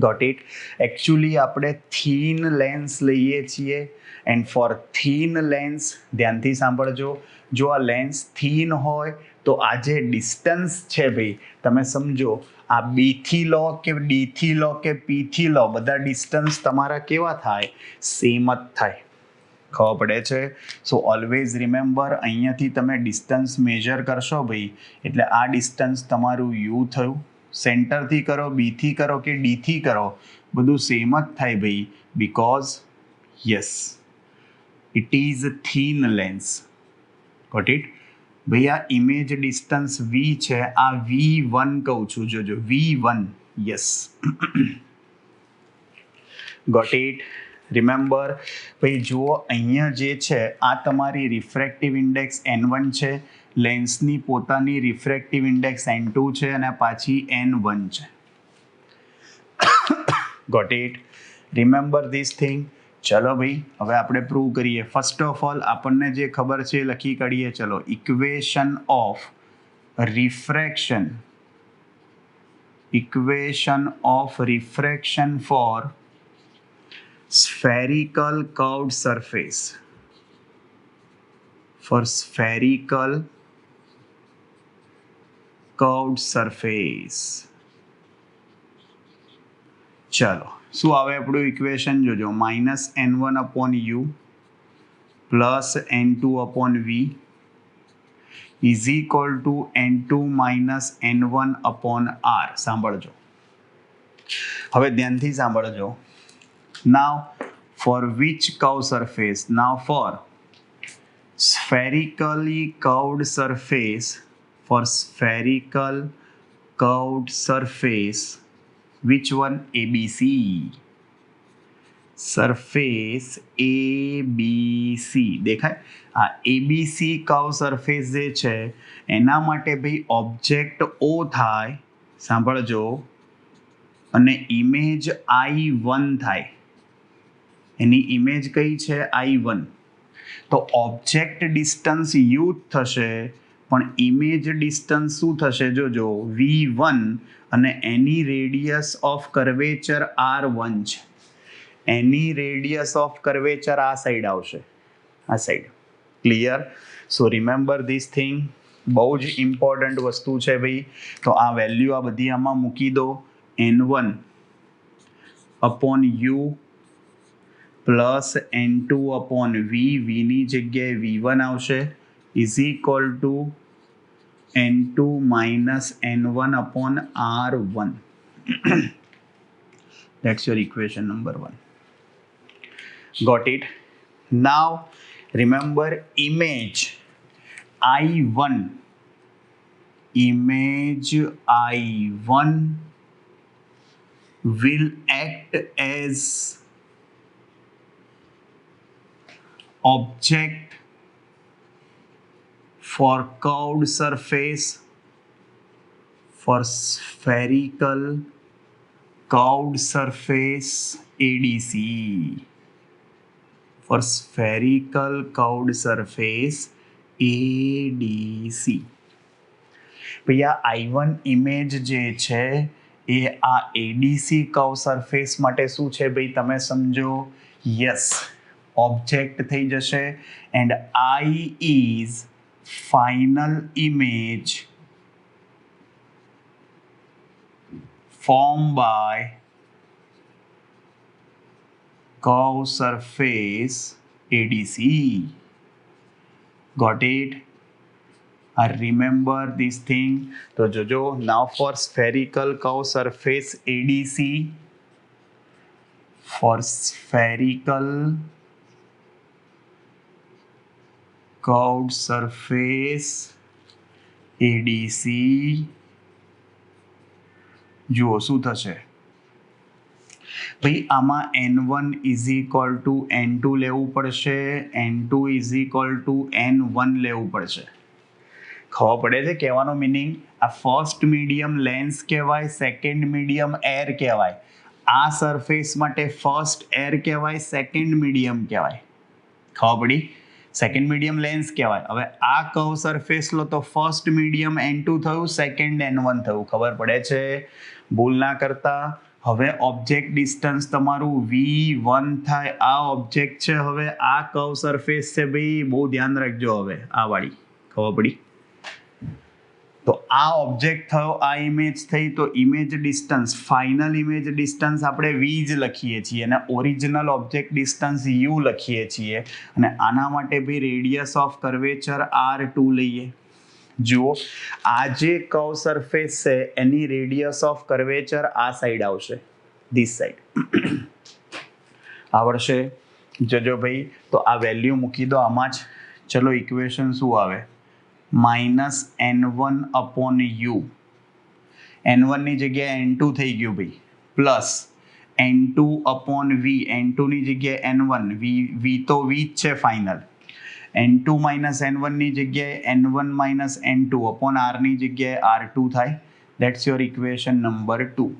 Got it. એકચ્યુઅલી આપણે થીન લેન્સ લઈએ છીએ એન્ડ ફોર થીન લેન્સ ધ્યાનથી સાંભળજો. જો આ લેન્સ થીન હોય તો આ જે ડિસ્ટન્સ છે ભાઈ તમે સમજો આ બીથી લો કે ડીથી લો કે પીથી લો બધા ડિસ્ટન્સ તમારા કેવા થાય? સેમ જ થાય. ખબર પડે છે? સો ઓલવેઝ રિમેમ્બર અહીંયાથી તમે ડિસ્ટન્સ મેજર કરશો ભાઈ એટલે આ ડિસ્ટન્સ તમારું યુ થયું. સેન્ટરથી કરો બીથી કરો કે ડીથી કરો બધું સેમ જ થાય ભાઈ. Because yes it is thin lens. Got it. ભાઈ આ ઇમેજ ડિસ્ટન્સ V છે. આ V1 કહું છું. જોજો V1. Yes got it. Remember ભાઈ જુઓ અહીંયા જે છે આ તમારી રિફ્રેક્ટિવ ઇન્ડેક્સ N1 છે. લેન્સની પોતાની રિફ્રેક્ટિવ ઇન્ડેક્સ N2 છે અને પાછી N1 છે. Got it. Remember this thing. ચલો ભાઈ હવે આપણે પ્રૂવ કરીએ. ફર્સ્ટ ઓફ ઓલ આપણને જે ખબર છે એ લખી કાઢીએ. ચલો equation of refraction, equation of refraction for spherical curved surface, for spherical curved surface. ચલો શું આવે આપણું ઇક્વેશન જોજો, -n1/u plus n2 upon v is equal to n2 minus n1 upon r. સાંભળજો, હવે ધ્યાનથી સાંભળજો. Now for which curved surface? Now for spherically curved surface, for spherical curved surface, which one? ABC. Surface ABC દેખાય? આ ABC curve surface જે છે એના માટે ભાઈ ઓબ્જેક્ટ O થાય, સાંભળજો, અને ઇમેજ I1 થાય. એની ઇમેજ કઈ છે? I1. તો ઓબ્જેક્ટ ડિસ્ટન્સ U થશે, પણ ઇમેજ ડિસ્ટન્સ શું થશે જોજો, V1, અને એની રેડિયસ ઓફ કર્વેચર R1 છે. એની રેડિયસ ઓફ કર્વેચર આ સાઈડ આવશે, આ side. Clear? So remember this thing, બહુ જ ઇમ્પોર્ટન્ટ વસ્તુ છે ભાઈ. તો આ વેલ્યુ આ બધી આમાં મૂકી દો. n1 upon u plus n2 upon v, ની જગ્યાએ v1 આવશે, is equal to n2 minus n1 upon r1. That's your equation number 1. Got it? Now remember image I1, image I1 will act as object for curved surface, for spherical curved surface ADC, for spherical curved surface ADC. Bhaiya I1 image જે છે એ આ ADC curve surface માટે શું છે ભાઈ તમે સમજો? Yes, object થઈ જશે, and I is final image formed by curved surface ADC. Got it? I remember this thing. So jojo, now for spherical curved surface ADC, for spherical curved surface ADC, જુઓ શું થશે ભાઈ, આમાં n1 is equal to n2 લેવું પડશે, n2 is equal two n1 લેવું પડશે. ખબર પડે છે કહેવાનો મિનિંગ? આ ફર્સ્ટ મીડિયમ લેન્સ કહેવાય, સેકન્ડ મીડિયમ એર કહેવાય. આ સરફેસ માટે ફર્સ્ટ એર કહેવાય, સેકન્ડ મીડિયમ કહેવાય. ખબર પડી? સેકન્ડ મીડિયમ લેન્સ કહેવાય. હવે આ કર્વ સરફેસ લો તો ફર્સ્ટ મીડિયમ n2 થયું, સેકન્ડ n1 થયું. ખબર પડે છે? ભૂલ ના કરતા. હવે ઓબ્જેક્ટ ડિસ્ટન્સ તમારું V1 થાય. આ ઓબ્જેક્ટ છે, હવે આ કર્વ સરફેસ છે ભાઈ, બહુ ધ્યાન રાખજો. હવે આ વાળી ખબર પડી? તો આ ઓબ્જેક્ટ થયો, આ ઇમેજ થઈ, તો image distance, final image distance આપણે V જ લખીએ છીએ, અને ઓરિજિનલ ઓબ્જેક્ટ ડિસ્ટન્સ U લખીએ છીએ. અને આના માટે ભાઈ રેડિયસ ઓફ કર્વેચર R2 લઈએ. જુઓ, આ જે કર્વ સરફેસ છે એની રેડિયસ ઓફ કર્વેચર આ સાઈડ આવશે, ધીસ સાઈડ. આવડશે? જજો ભાઈ. તો આ વેલ્યુ મૂકી દો આમાં જ. ચલો ઇક્વેશન શું આવે? -n1 upon u, n1 ની જગ્યાએ n2 થઈ ગયું ભાઈ, plus n2 upon v, n2 ની જગ્યાએ n1, v તો v જ છે ફાઇનલ, n2 minus n1 ની જગ્યાએ n1 minus n2 upon r ની જગ્યાએ r2 થાય. That's your equation number 2.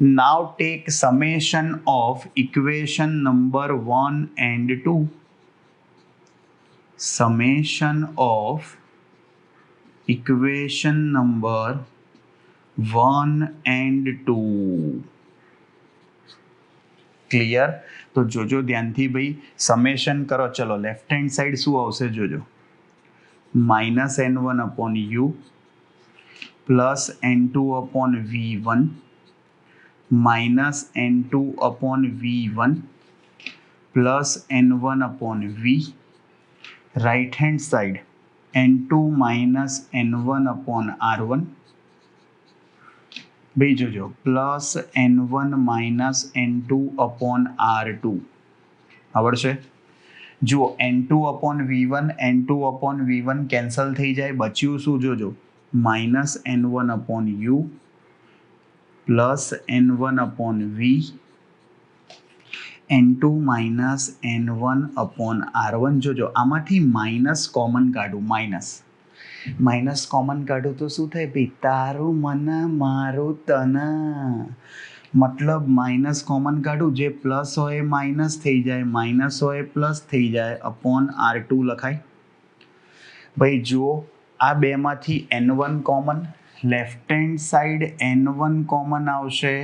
Now take summation of equation number 1 and 2. Summation of equation number 1 and 2 clear? તો જોજો ધ્યાનથી ભાઈ, સમેશન કરો. ચલો લેફ્ટ હેન્ડ સાઈડ શું આવશે જોજો, -n1 upon u plus n2 upon v1 -n2 upon v1 plus n1 upon v. Right hand side n2 minus n1 upon r1 ભાઈ જોજો, plus n1 minus n2 upon r2 આવડશે? જુઓ n2 upon v1 n2 upon v1 cancel થઈ જાય, બચ્યું શું જોજો, minus n1 upon u plus n1 upon v n2 minus n1 upon r1. જોજો આમાંથી માઇનસ કોમન કાઢું, માઇનસ કોમન કાઢું તો શું થાય ભાઈ, તારું મને મારું તને, મતલબ માઇનસ કોમન કાઢું, જે પ્લસ હોય માઇનસ થઈ જાય, માઇનસ હોય પ્લસ થઈ જાય, અપોન r2 લખાય. ભાઈ જુઓ આ બેમાંથી n1 common, left hand side n1 common આવશે,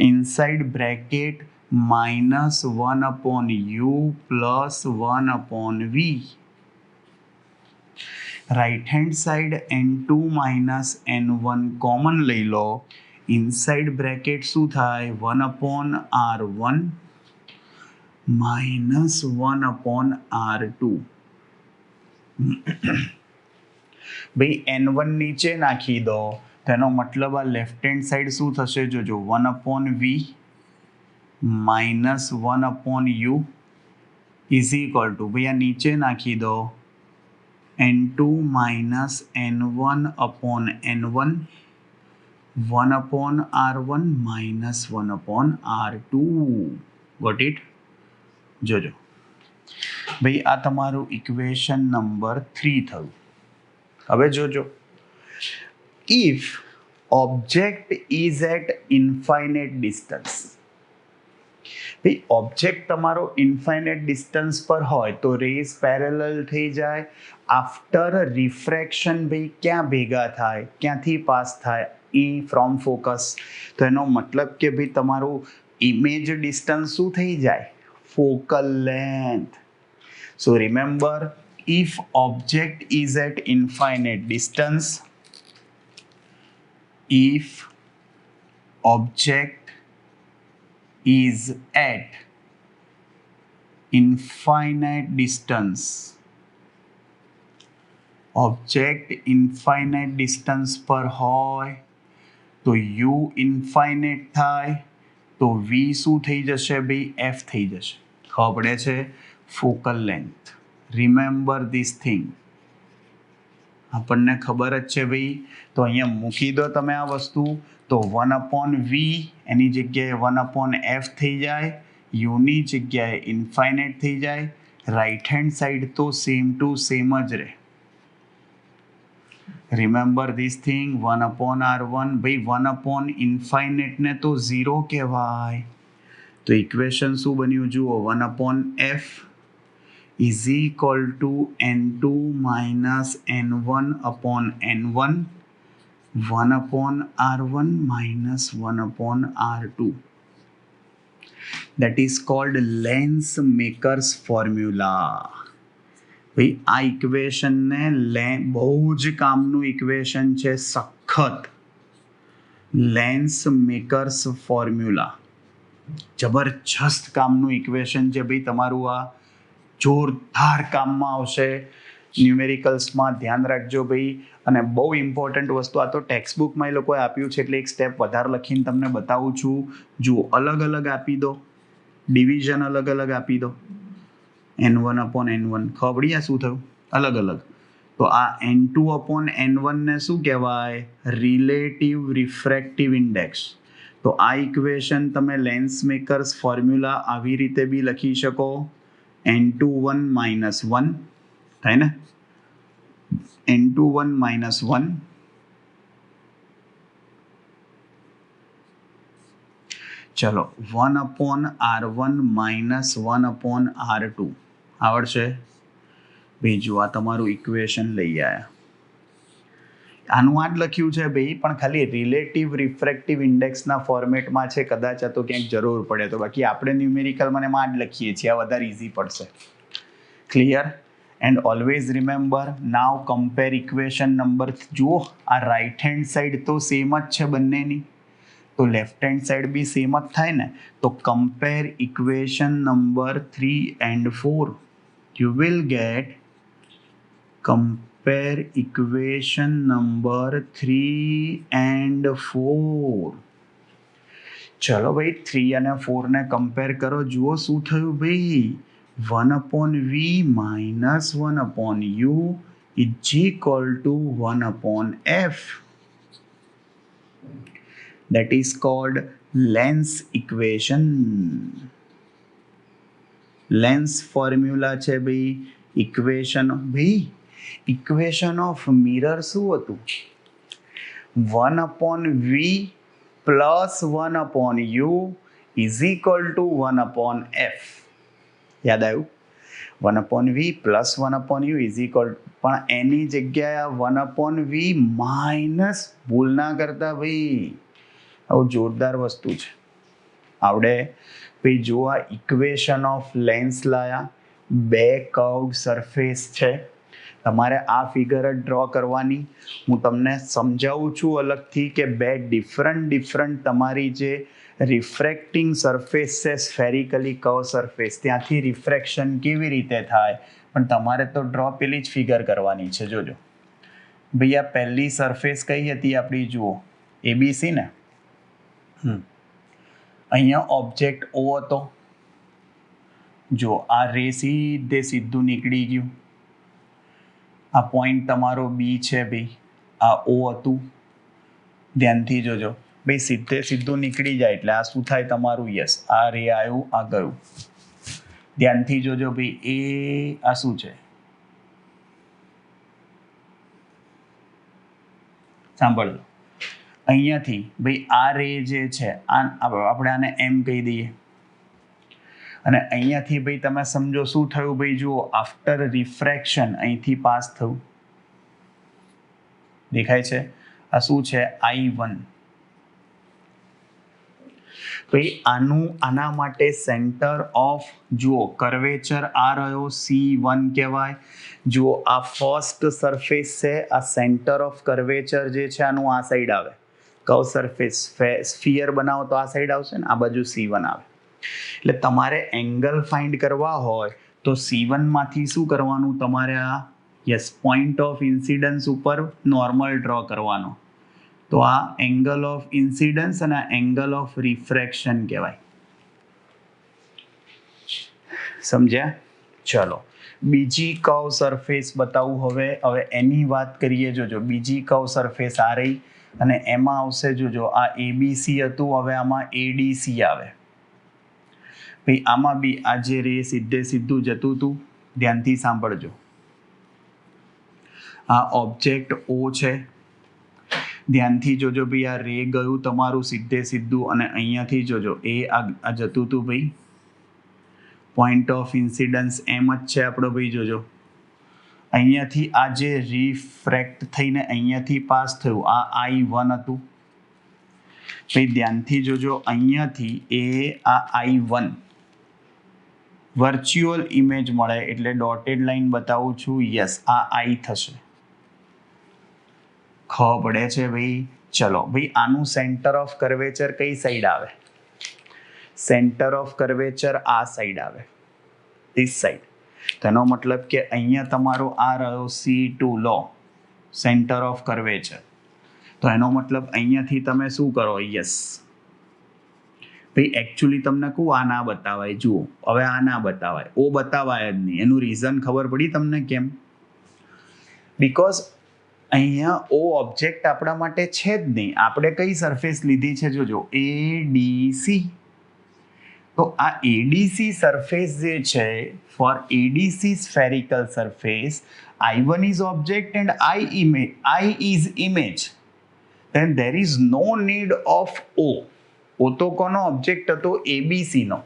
inside bracket -1 upon u plus 1 upon v. Right hand side n2 minus n1 common લઈ લો, ઇનસાઇડ બ્રેકેટ શું થાય, 1 upon r1 minus 1 upon r2. ભાઈ n1 નીચે નાખી દો, તેનો મતલબ આ લેફ્ટ હેન્ડ સાઈડ શું થશે જોજો, 1 upon v minus 1 upon u is equal to, ભાઈ આ નીચે નાખી દો, n2 minus n1 upon n1 1 upon r1 minus 1 upon r2. Got it? જોજો ભાઈ આ તમારું ઇક્વેશન નંબર 3 થયું. હવે જોજો, if object is at infinite distance, ભાઈ ઓબ્જેક્ટ તમારો ઇન્ફાઇનાઇટ ડિસ્ટન્સ પર હોય તો રેઝ પેરેલલ થઈ જાય. આફ્ટર રિફ્રેક્શન ભાઈ ક્યાં ભેગા થાય, ક્યાંથી પાસ થાય, ફ્રોમ ફોકસ. તો એનો મતલબ કે ભાઈ તમારું ઇમેજ ડિસ્ટન્સ શું થઈ જાય, focal length. So remember, if object is at infinite distance, if object is at infinite distance, object infinite distance પર હોય તો u infinite થાય, તો v શું થઈ જશે ભાઈ, f થઈ જશે. ખબર પડે છે? Focal length. Remember this thing, આપણને ખબર જ છે ભાઈ. તો અહીંયા મૂકી દો તમે આ વસ્તુ, તો 1 upon v એની જગ્યાએ 1 upon f થઈ જાય, યુની જગ્યાએ ઇન્ફાઇનાઇટ થઈ જાય. રાઇટ હેન્ડ સાઈડ તો સેમ ટુ સેમ જ રહે. Remember this thing, 1 upon r1, ભાઈ 1 upon ઇન્ફાઇનાઇટને તો 0 કહેવાય. તો ઇક્વેશન શું બન્યું જુઓ, 1 upon f is equal to n2 minus n1 upon n1 1 upon r1 minus 1 upon r2. That is called lens maker's formula. ભાઈ આ ઇક્વેશનને બહુ જ કામનું ઇક્વેશન છે, સખત. લેન્સ મેકર્સ ફોર્મ્યુલા જબરજસ્ત કામનું ઇક્વેશન છે ભાઈ. તમારું આ જોરદાર કામમાં આવશે ન્યુમેરિકલ્સમાં. ધ્યાન રાખજો ભાઈ. અને બહુ ઇમ્પોર્ટન્ટ વસ્તુ, આ તો ટેક્સ્ટ બુકમાં એ લોકોએ આપ્યું છે એટલે એક સ્ટેપ વધારે લખીને તમને બતાવું છું. જુઓ, અલગ અલગ આપી દો, ડિવિઝન અલગ અલગ આપી દો, n1 upon n1. ખબર પડી આ શું થયું, અલગ અલગ. તો આ n2 upon n1 ને શું કહેવાય, રિલેટિવ રિફ્રેક્ટિવ ઇન્ડેક્સ. તો આ ઇક્વેશન તમે લેન્સ મેકર્સ ફોર્મ્યુલા આવી રીતે બી લખી શકો, n21 minus 1 થાય ને, n21 minus 1 ચલો 1 upon r1 minus 1 upon r2 આવડશે. બીજું આ તમારું ઇક્વેશન લઈ આવ્યા. આનું આ જ લખ્યું છે ભાઈ, પણ ખાલી રિલેટિવ રિફ્રેક્ટિવ ઇન્ડેક્સના ફોર્મેટમાં છે, કદાચ આ તો ક્યાંક જરૂર પડે તો, બાકી આપણે ન્યુમેરિકલમાં એમાં જ લખીએ છીએ, આ વધારે ઇઝી પડશે. Clear? And always remember now compare equation number, જુઓ આ રાઇટ હેન્ડ સાઈડ તો સેમ જ છે બંનેની, તો લેફ્ટ હેન્ડ સાઈડ બી સેમ જ થાય ને. તો compare equation number 3 and 4, you will get compare equation number 3 and 4. ચલો ભાઈ 3 અને 4 ને કમ્પેર કરો, જુઓ શું થયું ભાઈ, 1/v minus 1/u is equal to 1/f. That is called Lenz equation. Lenz formula છે ભાઈ, ઇક્વેશન ભાઈ, ઇક્વેશન ઓફ મિરર શું હતું, 1/v plus 1/u is equal to 1/f. યાદ આવ્યું? 1/v plus 1/u is equal, પણ એની જગ્યાએ 1/v માઇનસ, ભૂલ ના કરતા ભાઈ, આવું જોરદાર વસ્તુ છે, આવડે ભાઈ. જો આ ઇક્વેશન ઓફ લેન્સ લાયા, બે કર્વડ સરફેસ છે, તમારે આ ફિગર જ ડ્રો કરવાની. હું તમને સમજાવું છું અલગથી કે બે ડિફરન્ટ તમારી જે રિફ્રેક્ટિંગ સરફેસ છે, સ્ફેરિકલી કર્વ સરફેસ, ત્યાંથી રિફ્રેક્શન કેવી રીતે થાય, પણ તમારે તો ડ્રો પેલી જ ફિગર કરવાની છે. જોજો ભાઈ, આ પહેલી સરફેસ કઈ હતી આપણી, જુઓ એબીસી ને. અહીંયા ઓબ્જેક્ટ ઓ હતો, જો આ રે સીધું નીકળી ગયું, આ પોઈન્ટ તમારો બી છે ભાઈ, આ ઓ હતું, ધ્યાનથી જોજો ભાઈ, સીધું નીકળી જાય એટલે આ શું થાય તમારું, યસ આ રે આવ્યું, આ ગયું, ધ્યાનથી જોજો ભાઈ. એ આ શું છે, સાંભળજો, અહીંયાથી ભાઈ આ રે જે છે, આપણે આને એમ કહી દઈએ, અને અહીંયાથી ભાઈ તમે સમજો શું થયું ભાઈ, જુઓ આફ્ટર રિફ્રેક્શન અહીંથી પાસ થયું, દેખાય છે, આ શું છે I1. ભાઈ આના માટે સેન્ટર ઓફ, જુઓ કર્વેચર આ રહ્યો C1 કહેવાય. જુઓ આ ફર્સ્ટ સરફેસ છે, આ સેન્ટર ઓફ કર્વેચર જે છે આનું આ સાઈડ આવે, કર્વ સરફેસ સ્ફિયર બનાવો તો આ સાઈડ આવશે ને, આ બાજુ C1 આવે. એટલે તમારે એંગલ ફાઇન્ડ કરવા હોય તો C1 માંથી શું કરવાનું, તમારે આ યસ પોઈન્ટ ઓફ ઇન્સિડન્સ ઉપર નોર્મલ ડ્રો કરવાનો, તો આ એંગલ ઓફ ઇન્સિડન્સ અને એંગલ ઓફ રિફ્રેક્શન કહેવાય. સમજ્યા? ચલો બીજી કર્વ સરફેસ બતાવું હવે એની વાત કરીએ. જોજો બીજી કર્વ સરફેસ આ રહી, અને એમાં આવશે, જોજો આ એબીસી હતું, હવે આમાં એડીસી આવે ભાઈ. આમાં બી આ જે રે સીધું જતું હતું, ધ્યાનથી સાંભળજો, આ ઓબ્જેક્ટ ઓ છે, ધ્યાનથી જોજો ભાઈ, આ રે ગયું તમારું સીધું, અને અહીંયાથી જોજો એ આ જતું હતું ભાઈ, પોઈન્ટ ઓફ ઇન્સિડન્સ એમ જ છે આપણો ભાઈ. જોજો અહીંયાથી આ જે રિફ્રેક્ટ થઈને અહીંયાથી પાસ થયું, આ I1 હતું ભાઈ, ધ્યાનથી જોજો, અહીંયાથી એ આ I1 વર્ચ્યુઅલ ઇમેજ મળે એટલે ડોટેડ લાઈન બતાવું છું, યસ આ I થશે, ખબર પડે છે ભાઈ. ચલો ભાઈ, આનું સેન્ટર ઓફ કર્વેચર કઈ સાઈડ આવે, સેન્ટર ઓફ કર્વેચર આ સાઈડ આવે, ધીસ સાઈડ. તેનો મતલબ કે અહીંયા તમારો આ રહ્યો C2 law, centre of curvature, તો એનો મતલબ અહીંયાથી તમે શું કરો, યસ ભાઈ એકચ્યુઅલી તમને કહું આ ના બતાવાય, જુઓ હવે આ ના બતાવાય, ઓ બતાવાય જ નહીં. એનું રીઝન ખબર પડી તમને કેમ? બીકોઝ અહીંયા ઓ ઓબ્જેક્ટ આપણા માટે છે જ નહીં. આપણે કઈ સરફેસ લીધી છે, જોજો એડીસી. તો આ એડીસી સરફેસ જે છે, for ADC spherical surface, I1 is object and I is image, then there is no need of O. ઓ તો કોનો ઓબ્જેક્ટ હતો, એબીસીનો,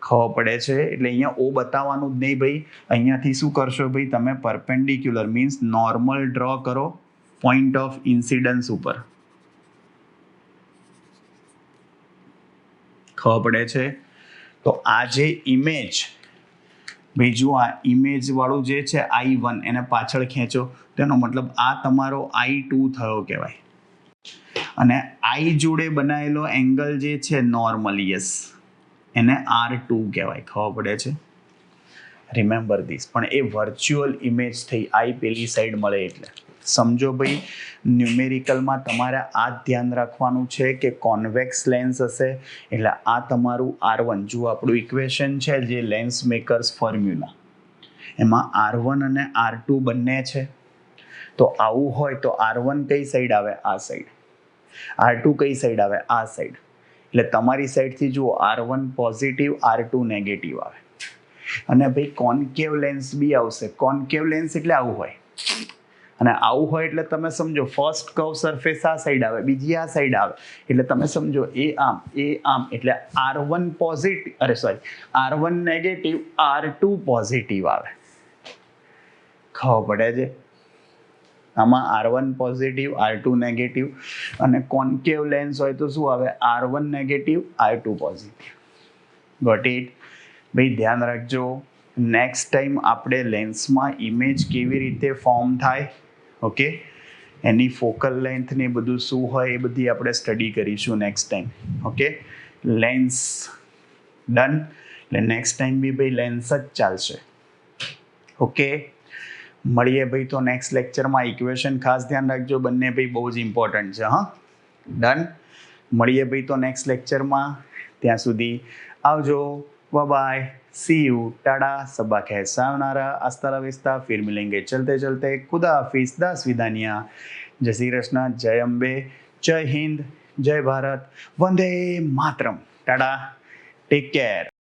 ખબર પડે છે? એટલે અહીંયા ઓ બતાવવાનું જ નહીં ભાઈ. અહીંયાથી શું કરશો ભાઈ, તમે પરપેન્ડિક્યુલર મીન્સ નોર્મલ ડ્રો કરો, પોઈન્ટ ઓફ ઇન્સિડન્સ ઉપર ખબર પડે છે. તો આ જે ઇમેજ, બીજું આ ઇમેજ વાળું જે છે I1 એને પાછળ ખેંચો, તેનો મતલબ આ તમારો I2 થયો કહેવાય. અને I જોડે બનાવેલો એંગલ જે છે નોર્મલ, યસ, એને R2 કહેવાય. ખબર પડે છે? Remember this. પણ એ વર્ચ્યુઅલ ઇમેજ થઈ, I પેલી સાઈડ મળે એટલે. સમજો ભાઈ, ન્યુમેરિકલમાં તમારે આ ધ્યાન રાખવાનું છે કે કોન્વેક્સ લેન્સ હશે એટલે આ તમારું R1. જો આપણું ઇક્વેશન છે જે લેન્સ મેકર્સ ફોર્મ્યુલા, એમાં R1 અને R2 બંને છે. તો આવું હોય તો R1 કઈ સાઈડ આવે? આ સાઈડ. R2 કઈ સાઈડ આવે? આ સાઈડ. એટલે તમારી સાઈડથી જુઓ, R1 પોઝિટિવ, R2 નેગેટિવ આવે. અને ભાઈ કોન્કેવ લેન્સ બી આવશે. કોન્કેવ લેન્સ એટલે આવું હોય, અને આવું હોય એટલે તમે સમજો ફર્સ્ટ કર્વ સરફેસ આ સાઈડ આવે, બીજી આ સાઈડ આવે, એટલે તમે સમજો એ આમ, એટલે R1 positive, R1 negative, R2 positive આવે. ખબર પડે છે? આમાં R1 પોઝિટિવ, R2 નેગેટિવ, અને કોન્કેવ લેન્સ હોય તો શું આવે? R1 negative, R2 positive. Got it? ભાઈ ધ્યાન રાખજો. નેક્સ્ટ ટાઈમ આપણે લેન્સમાં ઇમેજ કેવી રીતે ફોર્મ થાય, ઓકે, એની ફોકલ લેન્થ ને બધું શું હોય એ બધી આપણે સ્ટડી કરીશું next time. Okay, lens done. એટલે નેક્સ્ટ ટાઈમ બી ભાઈ લેન્સ જ ચાલશે. ઓકે, મળીએ ભાઈ તો નેક્સ્ટ લેક્ચરમાં. ઇક્વેશન ખાસ ધ્યાન રાખજો, બંને ભાઈ બહુ જ ઇમ્પોર્ટન્ટ છે. હા, ડન. મળીએ ભાઈ તો નેક્સ્ટ લેક્ચરમાં. ત્યાં સુધી આવજો. बाय, सी यू, टाटा, सबा खैर, सावनारा, आस्ता ला विस्ता, फिर मिलेंगे चलते चलते. खुदा हाफिज, दास विदानिया. जय श्री कृष्ण, जय अम्बे, जय हिंद, जय Bharat, Vande Mataram. Tata, take care.